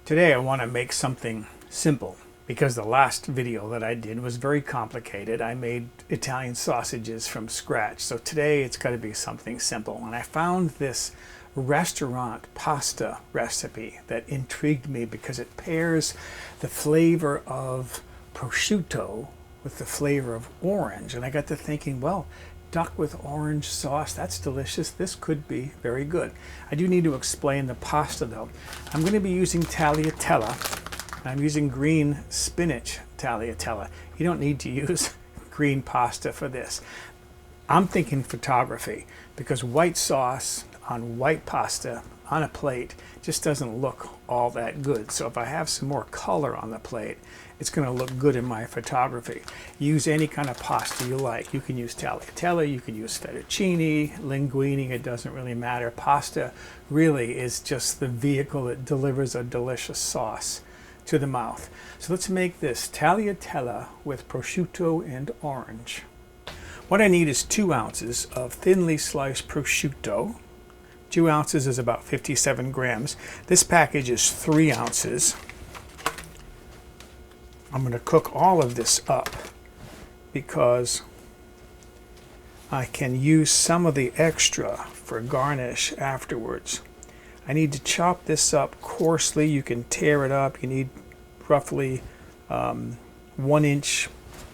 Today I want to make something simple because the last video that I did was very complicated. I made Italian sausages from scratch. So today it's got to be something simple. And I found this restaurant pasta recipe that intrigued me because it pairs the flavor of prosciutto with the flavor of orange. And I got to thinking, well, duck with orange sauce, that's delicious. This could be very good. I do need to explain the pasta though. I'm going to be using tagliatelle. I'm using green spinach tagliatelle. You don't need to use green pasta for this. I'm thinking photography because white sauce on white pasta on a plate just doesn't look all that good. So if I have some more color on the plate, it's going to look good in my photography. Use any kind of pasta you like. You can use tagliatelle, you can use fettuccine, linguine, it doesn't really matter. Pasta really is just the vehicle that delivers a delicious sauce to the mouth. So let's make this tagliatelle with prosciutto and orange. What I need is 2 ounces of thinly sliced prosciutto. 2 ounces is about 57 grams. This package is 3 ounces. I'm going to cook all of this up because I can use some of the extra for garnish afterwards. I need to chop this up coarsely. You can tear it up. You need roughly 1-inch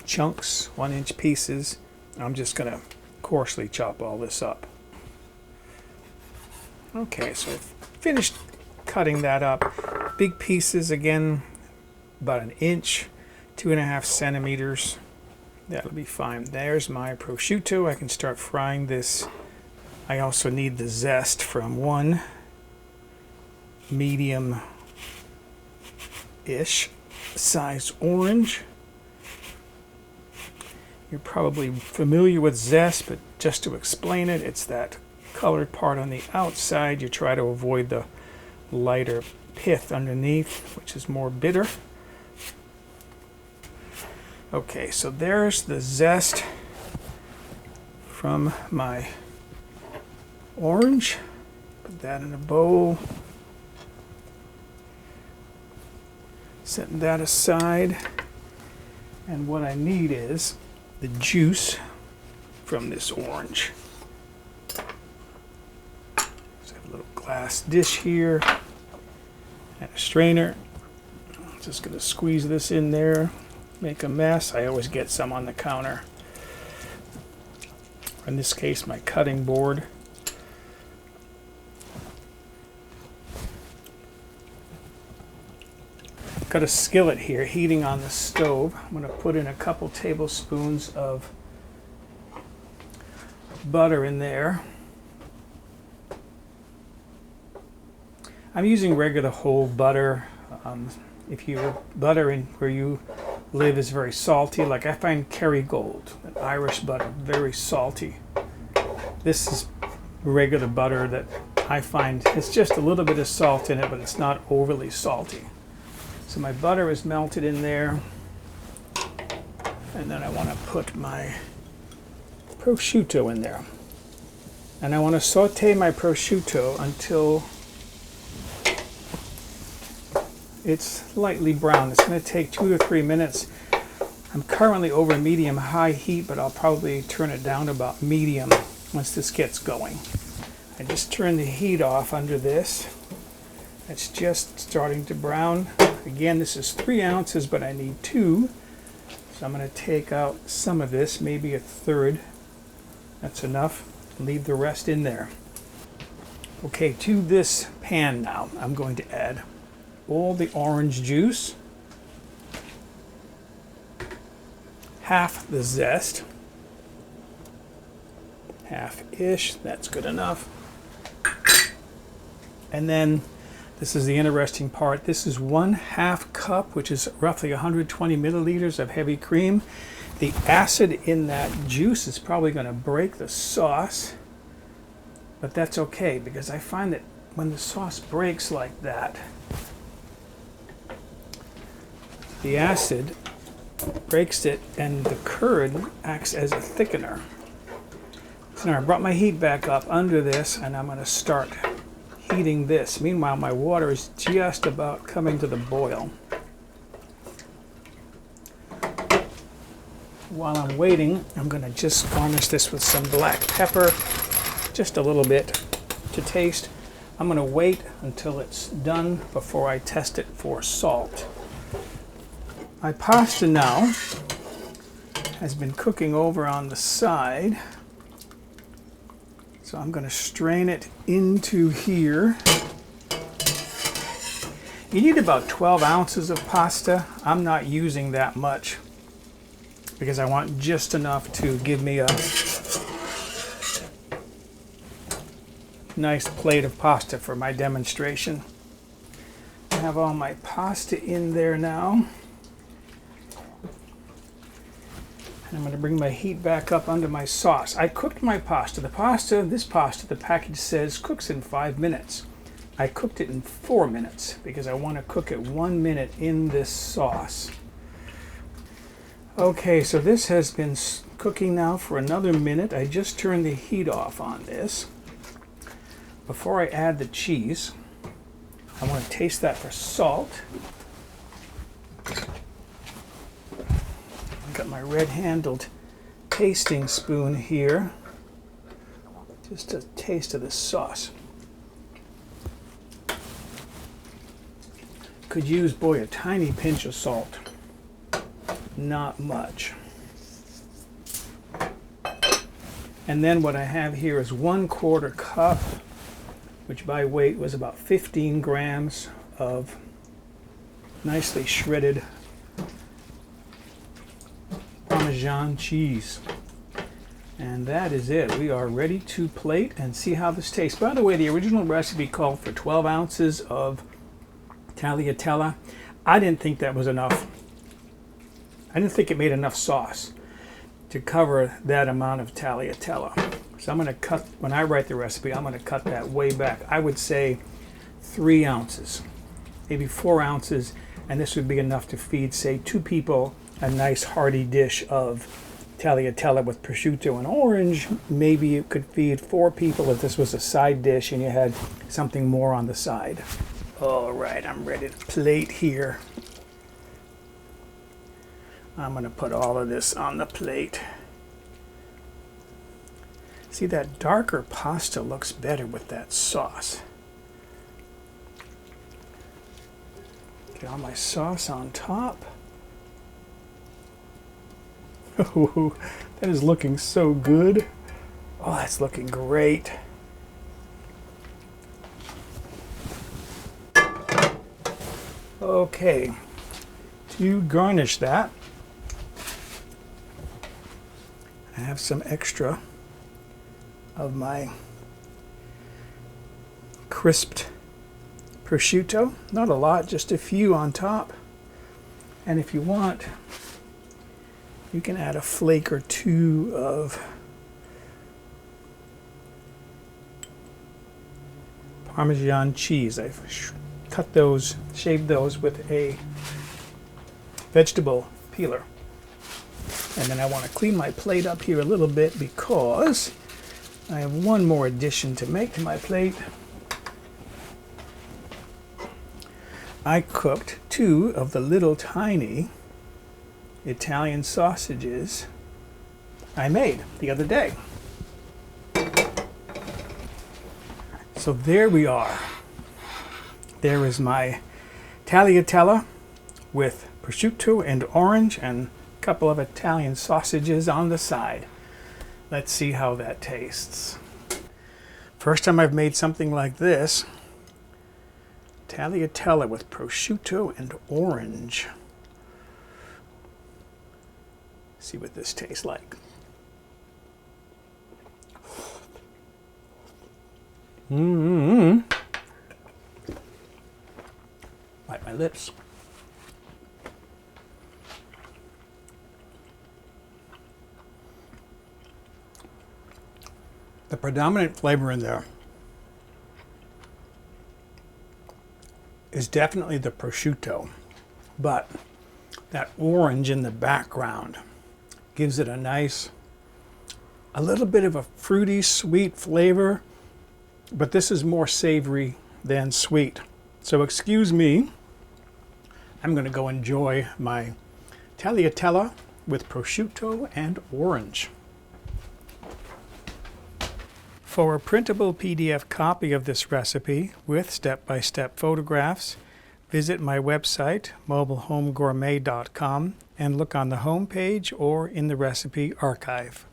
chunks, 1-inch pieces. I'm just going to coarsely chop all this up. Okay, so I've finished cutting that up. Big pieces again, about 1 inch, 2.5 centimeters. That'll be fine. There's my prosciutto. I can start frying this. I also need the zest from 1 medium-ish size orange. You're probably familiar with zest, but just to explain it, it's that colored part on the outside. You try to avoid the lighter pith underneath, which is more bitter. Okay, so there's the zest from my orange. Put that in a bowl. Set that aside. And what I need is the juice from this orange. So I have a little glass dish here and a strainer. I'm just going to squeeze this in there. Make a mess. I always get some on the counter. In this case, my cutting board. Got a skillet here heating on the stove. I'm going to put in a couple tablespoons of butter in there. I'm using regular whole butter. If your butter in where you live is very salty, like I find Kerrygold, an Irish butter, very salty. This is regular butter that I find it's just a little bit of salt in it, but it's not overly salty. So my butter is melted in there, and then I want to put my prosciutto in there. And I want to saute my prosciutto until it's lightly brown. It's going to take 2 to 3 minutes. I'm currently over medium-high heat, but I'll probably turn it down to about medium once this gets going. I just turn the heat off under this. It's just starting to brown. Again, this is 3 ounces, but I need 2. So I'm going to take out some of this, maybe 1/3. That's enough. Leave the rest in there. Okay, to this pan now, I'm going to add all the orange juice, half the zest, half-ish, that's good enough. And then this is the interesting part. This is 1/2 cup, which is roughly 120 milliliters of heavy cream. The acid in that juice is probably going to break the sauce, but that's okay because I find that when the sauce breaks like that, the acid breaks it and the curd acts as a thickener. So now I brought my heat back up under this and I'm going to start heating this. Meanwhile, my water is just about coming to the boil. While I'm waiting, I'm going to just garnish this with some black pepper, just a little bit to taste. I'm going to wait until it's done before I test it for salt. My pasta now has been cooking over on the side. So I'm going to strain it into here. You need about 12 ounces of pasta. I'm not using that much because I want just enough to give me a nice plate of pasta for my demonstration. I have all my pasta in there now. And I'm going to bring my heat back up under my sauce. I cooked my pasta. This pasta, the package says cooks in 5 minutes. I cooked it in 4 minutes because I want to cook it 1 minute in this sauce. Okay, so this has been cooking now for another minute. I just turned the heat off on this. Before I add the cheese, I want to taste that for salt. I've got my red-handled tasting spoon here. Just a taste of the sauce. Could use, boy, a tiny pinch of salt. Not much. And then what I have here is 1/4 cup, which by weight was about 15 grams of nicely shredded Parmesan cheese. And that is it. We are ready to plate and see how this tastes. By the way, the original recipe called for 12 ounces of tagliatelle. I didn't think that was enough. I didn't think it made enough sauce to cover that amount of tagliatelle. So I'm going to cut, when I write the recipe, I'm going to cut that way back. I would say 3 ounces, maybe 4 ounces, and this would be enough to feed, say, 2 people a nice hearty dish of tagliatelle with prosciutto and orange. Maybe it could feed 4 people if this was a side dish and you had something more on the side. All right, I'm ready to plate here. I'm going to put all of this on the plate. See, that darker pasta looks better with that sauce. Get all my sauce on top. Oh, that is looking so good. Oh, that's looking great. Okay, to garnish that, I have some extra of my crisped prosciutto. Not a lot, just a few on top. And if you want, you can add a flake or 2 of Parmesan cheese. I've cut those, shaved those with a vegetable peeler. And then I want to clean my plate up here a little bit because I have one more addition to make to my plate. I cooked 2 of the little tiny Italian sausages I made the other day. So there we are. There is my tagliatelle with prosciutto and orange and a couple of Italian sausages on the side. Let's see how that tastes. First time I've made something like this. Tagliatelle with prosciutto and orange. See what this tastes like. Bite my lips. The predominant flavor in there is definitely the prosciutto, but that orange in the background gives it a nice, a little bit of a fruity, sweet flavor but this is more savory than sweet. So excuse me, I'm going to go enjoy my tagliatelle with prosciutto and orange. For a printable PDF copy of this recipe with step-by-step photographs, visit my website, mobilehomegourmet.com, and look on the home page or in the recipe archive.